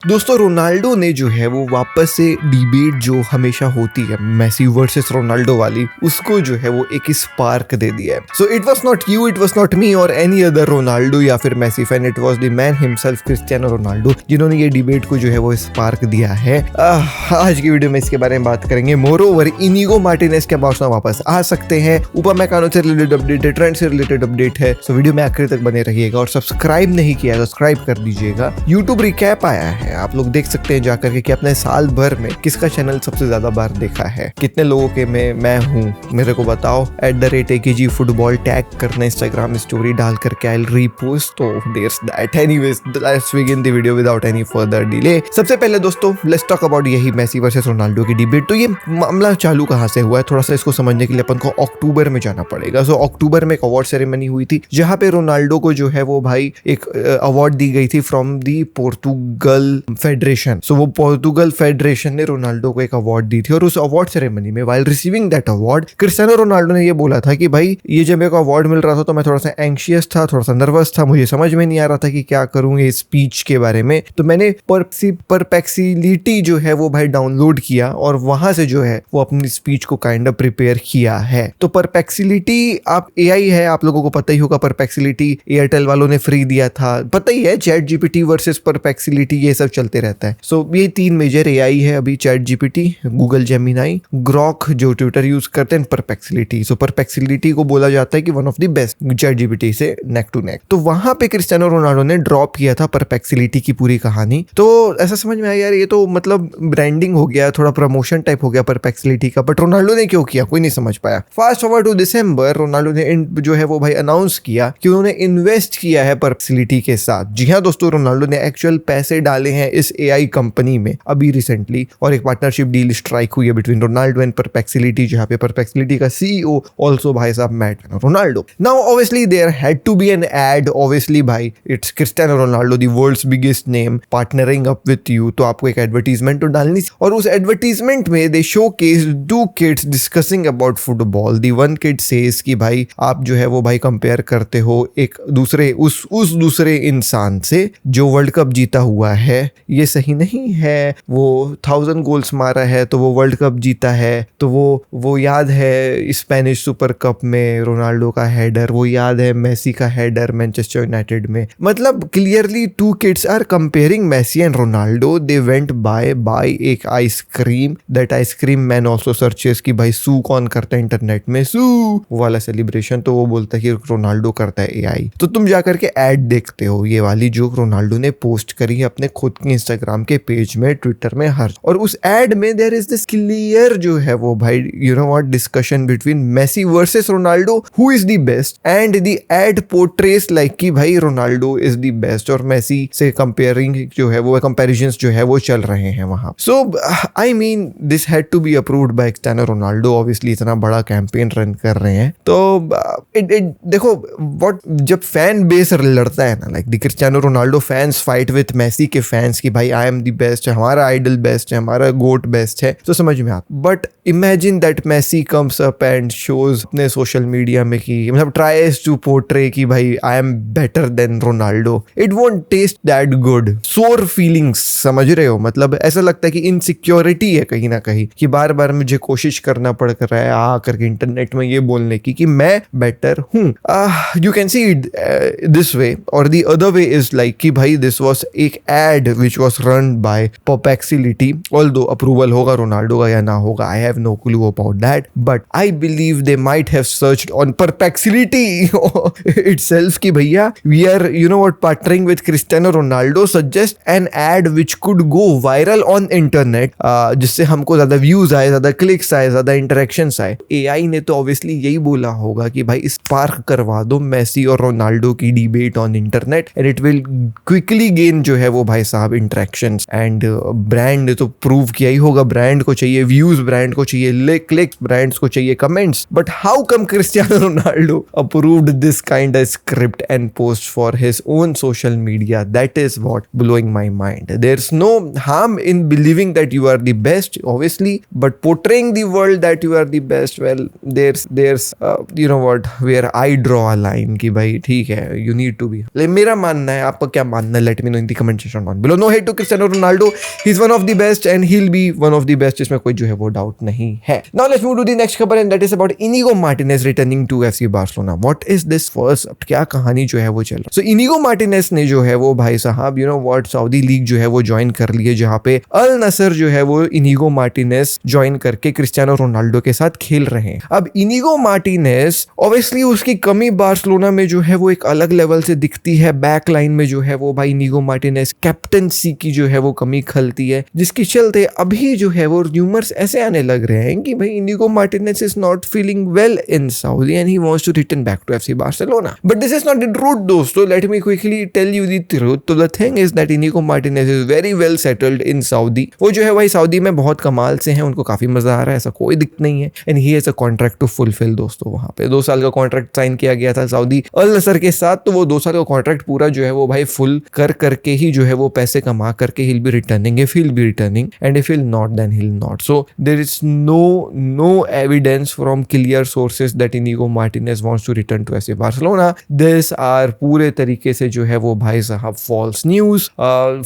दोस्तों रोनाल्डो ने जो है वो वापस से डिबेट जो हमेशा होती है मेसी वर्सेस रोनाल्डो वाली, उसको जो है वो एक स्पार्क दे दिया है। So it was not you, it was not me और एनी अदर रोनाल्डो या फिर Messi fan, it was the man himself Cristiano Ronaldo जिन्होंने ये डिबेट को जो है वो स्पार्क दिया है। आज की वीडियो में इसके बारे में बात करेंगे। मोरोवर इनिगो मार्टिनेज के बाउंस वापस आ सकते हैं। उपमेकानो से रिलेटेड अपडेट है, ट्रेंड से रिलेटेड अपडेट है। सो वीडियो में आखिर तक बने रहिएगा और सब्सक्राइब नहीं किया तो सब्सक्राइब कर दीजिएगा। यूट्यूब रिकैप आया है, आप लोग देख सकते हैं जाकर के कि अपने साल भर में किसका चैनल सबसे ज्यादा बार देखा है, कितने लोगों के मैं हूँ, मेरे को बताओ। @AKG फुटबॉल टैग करना, इंस्टाग्राम स्टोरी डाल करके आई विल रीपोस्ट। तो there's that. Anyways let's begin the video without any further delay. सबसे पहले दोस्तों लेट्स टॉक अबाउट यही मेसी वर्सेस रोनाल्डो की डिबेट। तो ये मामला चालू कहाँ से हुआ है, थोड़ा सा इसको समझने के लिए अपन को अक्टूबर में जाना पड़ेगा। सो अक्टूबर में एक अवार्ड सेरेमनी हुई थी जहाँ पे रोनाल्डो को जो है वो भाई एक अवार्ड दी गई थी फ्रॉम दी पोर्तुगल फेडरेशन। सो वो पोर्तुगल फेडरेशन ने रोनाल्डो को एक अवार्ड दी थी और उस अवार्ड सेरेमनी में while receiving that award Cristiano Ronaldo ने ये बोला था कि भाई ये जब मेरे को अवार्ड मिल रहा था तो मैं थोड़ा सा एंग्शियस था, थोड़ा सा नर्वस था, मुझे समझ में नहीं आ रहा था कि क्या करूं ये स्पीच के बारे में। तो मैंने परप्लेक्सिलिटी जो है वो भाई डाउनलोड किया और वहां से जो है वो अपनी स्पीच को काइंड ऑफ प्रिपेयर किया है। तो परप्लेक्सिलिटी आप AI है, आप लोगों को पता ही होगा। परप्लेक्सिलिटी एयरटेल वालों ने फ्री दिया था, पता ही है। ChatGPT वर्सेस परप्लेक्सिलिटी ये सब चलते रहता है। सो ये तीन मेजर AI है अभी, ChatGPT, गूगल जेमिनाई, ग्रॉक जो ट्विटर यूज करते हैं, परप्लेक्सिलिटी। सो परप्लेक्सिलिटी को बोला जाता है कि one of the best ChatGPT से नेक टू नेक। तो वहां पे क्रिस्टियानो रोनाल्डो ने ड्रॉप किया था परप्लेक्सिलिटी की पूरी कहानी। तो ऐसा समझ में आया यार ये तो मतलब ब्रांडिंग हो गया, थोड़ा प्रमोशन टाइप हो गया परप्लेक्सिलिटी का। बट रोनाल्डो ने क्यों किया कोई नहीं समझ पाया। Fast forward to December, Ronaldo ने जो है वो भाई अनाउंस किया कि उन्होंने इन्वेस्ट किया है परप्लेक्सिलिटी के साथ। जी हाँ दोस्तों, रोनाल्डो ने एक्चुअल पैसे डाले हैं इस AI कंपनी में अभी रिसेंटली, और एक पार्टनरशिप डील स्ट्राइक हुई है बिटवीन रोनाल्डो एंड परप्लेक्सिलिटी, जहां पे परप्लेक्सिलिटी का CEO ऑल्सो भाई साहब met Ronaldo. Now obviously there had to be an ad. Obviously भाई it's Cristiano Ronaldo, the world's biggest name, partnering up with you, तो आपको एक एडवर्टीजमेंट तो डालनी। और उस एडवर्टीजमेंट में they showcase 2 kids discussing about football. The one kid says कि भाई आप जो है वो भाई कंपेयर करते हो एक दूसरे उस दूसरे इंसान से जो वर्ल्ड कप जीता हुआ है, ये सही नहीं है। वो 1000 गोल्स मारा है तो वो वर्ल्ड कप जीता है, तो वो याद है स्पेनिश सुपर कप में रोनाल्डो का हेडर, वो याद है मेसी का हेडर मैनचेस्टर यूनाइटेड में। मतलब clearly 2 kids are comparing Messi and Ronaldo. They went buy एक ice cream, that ice cream man also searches कि भाई सू कौन करता है इंटरनेट में, सू वाला सेलिब्रेशन, तो वो बोलता है कि रोनाल्डो करता है AI। तो तुम जाकर के एड देखते हो ये वाली जो रोनाल्डो ने पोस्ट करी है अपने खुद के इंस्टाग्राम के पेज में, ट्विटर में, हर। और उस एड में देयर इज दिस क्लियर जो है वो भाई you know what discussion between Messi versus Ronaldo, who is the best, and the ad portrays like कि भाई रोनाल्डो इज द बेस्ट और मेसी से कंपेयरिंग जो है वो कंपैरिजंस जो है वो चल रहे हैं वहां। So I mean this had to be approved by Cristiano Ronaldo. Obviously इतना बड़ा कैंपेन रन कर रहे हैं तो देखो व्हाट, जब फैन बेस लड़ता है ना, like the Cristiano Ronaldo fans fight with Messi के फैंस कि भाई आई एम द बेस्ट, हमारा आइडल बेस्ट है, हमारा गोट बेस्ट है, तो समझ में आता। But imagine that Messi comes up and shows अपने सोशल मीडिया में कि मतलब ट्राइज टू पोर्ट्रे कि भाई I am better than Ronaldo. It won't taste that good. Sore feelings, समझ रहे हो, मतलब ऐसा लगता है कि इनसिक्योरिटी है कहीं ना कहीं कि बार बार मुझे कोशिश करना पड़ रहा है आ करके इंटरनेट में ये बोलने की कि मैं बेटर हूँ। You can see it this way और the other way is like कि भाई दिस वाज एक ad which was run by Perplexity. Although approval होगा रोनाल्डो का या ना होगा, I have no clue about that, but I believe they might have searched on Perplexity itself कि भैया we are you know what partnering with Cristiano Ronaldo, suggest an ad which could go viral on internet, जिससे हमको ज्यादा views आए, ज्यादा clicks आए, ज्यादा interactions आए। AI ने तो ऑब्वियसली यही बोला होगा कि भाई स्पार्क करवा दो मेसी और रोनाल्डो की debate on internet and it will quickly gain जो है वो भाई साहब इंटरेक्शंस। एंड ब्रांड ने तो प्रूव किया ही होगा, ब्रांड को चाहिए व्यूज, ब्रांड को चाहिए क्लिक्स, ब्रांड्स को चाहिए comments. But how come Cristiano Ronaldo approved this kind of script and post for his own social media? That is what blowing my mind. There is no harm in believing that you are the best obviously, but portraying the world that you are the best, well there's you know what, where I draw a line कि भाई ठीक है you need to be। मेरा मानना है, आपका क्या मानना है? let me know in the comment section down below। बोलो no hate to Cristiano Ronaldo, he is one of the best and he will be one of the best, इसमें कोई जो है वो डाउट नहीं है। Now let's move to the next खबर and that is about Inigo Martinez returning to FC Barcelona. What is this first, क्या कहानी जो है वो चल रहा है। सो इनिगो मार्टिनेज ने जो है वो भाई साहब you know what Saudi league जो है वो ज्वाइन कर ली है, जहां पे अल नसर जो है वो इनिगो मार्टिनेज ज्वाइन करके क्रिस्टियानो रोनाल्डो के साथ खेल रहे हैं। अब इनिगो मार्टिनेज ऑब्वियसली उसकी कमी बार्सिलोना में जो है वो एक अलग लेवल से दिखती है। बैक लाइन में जो है वो भाई इनिगो मार्टिनेज कैप्टनसी की जो है वो कमी खलती है, जिसके चलते अभी जो है वो र्यूमर्स ऐसे आने लग रहे हैं कि भाई Inigo Martinez is not feeling well in Saudi and he wants to return back to FC Barcelona. But this is not the truth दोस्तों, let me quickly tell you the truth. तो the thing is that Inigo Martinez is very well settled in Saudi. वो जो है भाई Saudi में बहुत कमाल से हैं, उनको काफी मजा आ रहा है, ऐसा कोई दिक्कत नहीं है। And he has a contract to fulfil दोस्तों। वहां पे 2 साल का कॉन्ट्रैक्ट साइन किया गया था सऊदी अल नसर के साथ, तो वो 2 साल का कॉन्ट्रैक्ट पूरा जो है वो भाई फुल करके ही जो है वो पैसे कमा करके he'll be returning if he'll be returning, and if he'll not then he'll not. So there is no evidence from clear sources that Inigo Martinez wants to return to FC Barcelona. These are पूरे तरीके से जो है वो भाई साहब false news,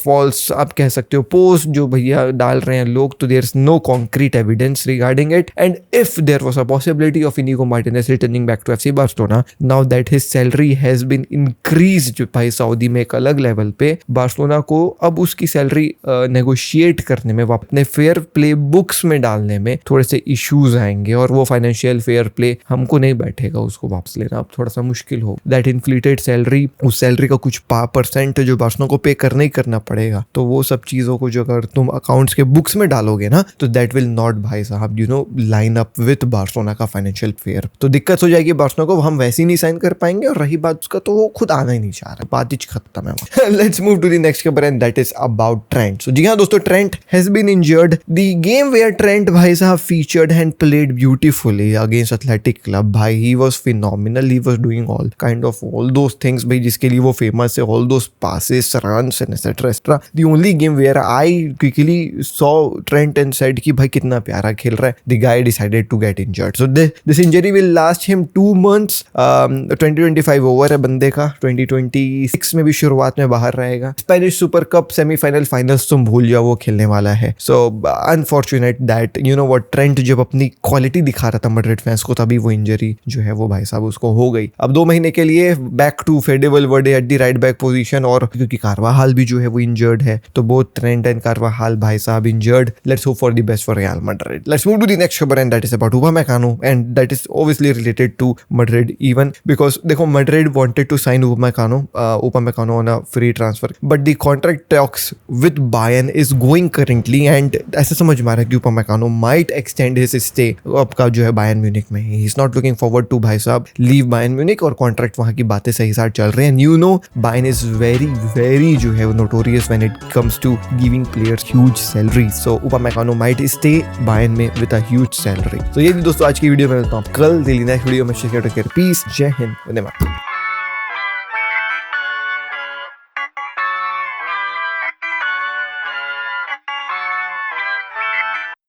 false आप कह सकते हो पोस्ट जो भैया डाल रहे हैं लोग, तो there is no concrete evidence regarding it. And if there was a possibility of Inigo Martinez returning back to FC Barcelona, now that his salary has been increased भाई सऊदी में एक अलग लेवल पे, बार्सिलोना को अब उसकी salary negotiate करने में, अपने फेयर प्ले बुक्स में डालने में थोड़े से इश्यूज आएंगे, और वो फाइनेंशियल फेयर प्ले हमको नहीं बैठेगा उसको वापस लेना, अब थोड़ा सा मुश्किल हो। दैट इन्फ्लेटेड सैलरी, उस सैलरी का कुछ % जो बार्सिलोना को पे करना ही करना पड़ेगा, तो वो सब चीजों को जो अगर तुम अकाउंट्स के बुक्स में डालोगे ना, तो दैट विल नॉट भाई साहब you know line up with Barcelona का फाइनेंशियल फेयर, तो दिक्कत हो जाएगी बार्सिलोना को, हम वैसे ही नहीं साइन कर पाएंगे। और रही बात उसका, तो वो खुद आना ही नहीं चाह रहा, बात ही खत्म है। Let's move to the next खबर and that is about Trent. So जी हाँ दोस्तों, Trent has been injured. The game where Trent भाई साहब featured and played beautifully against Athletic Club, भाई he was phenomenal. He was doing all those things भाई जिसके लिए वो फेमस है, all those passes, runs and etc. The only game where I quickly saw Trent and said कि भाई कितना प्यारा खेल रहा है, the guy decided to get injured. So this injury will last him 2 months. 2025 over है बंदे का, 2026 में भी शुरुआत में बाहर रहेगा। Spanish super cup semifinal finals तुम भूल जाओ, वो खेलने वाला है। सो unfortunate that you know what, Trent जब अपनी क्वालिटी दिखा रहा था मैड्रिड फैंस को, तभी वो इंजरी जो है वो भाई साहब उसको हो गई। अब 2 महीने के लिए back to Fede Valverde at the right back position, और क्योंकि कारवाहाल भी जो है वो इंजर्ड है, तो बोथ ट्रेंट एंड कारवाहाल भाई साहब injured. Let's hope for the best for Real Madrid. Let's move to the next खबर and that is about Upamecano, and that is obviously related to Madrid even because देखो Madrid wanted to sign Upamecano on a free transfer, but the contract talks with Bayern is going currently, and ऐसा समझ में आ रहा है कि Upamecano might extend his stay आपका जो है बायर्न म्यूनिक में। He is not looking forward to भाई साहब लीव बायर्न म्यूनिक, और कॉन्ट्रैक्ट वहां की बातें सही साथ चल रहे हैं। You know Bayern is very जो है notorious when it comes to giving players huge salary, so Upamecano might stay Bayern में विद अ ह्यूज सैलरी। तो ये भी दोस्तों आज की वीडियो में मिलता हूं कल दिल्ली नेक्स्ट वीडियो में। पीस, जय हिंद, वंदे मातरम।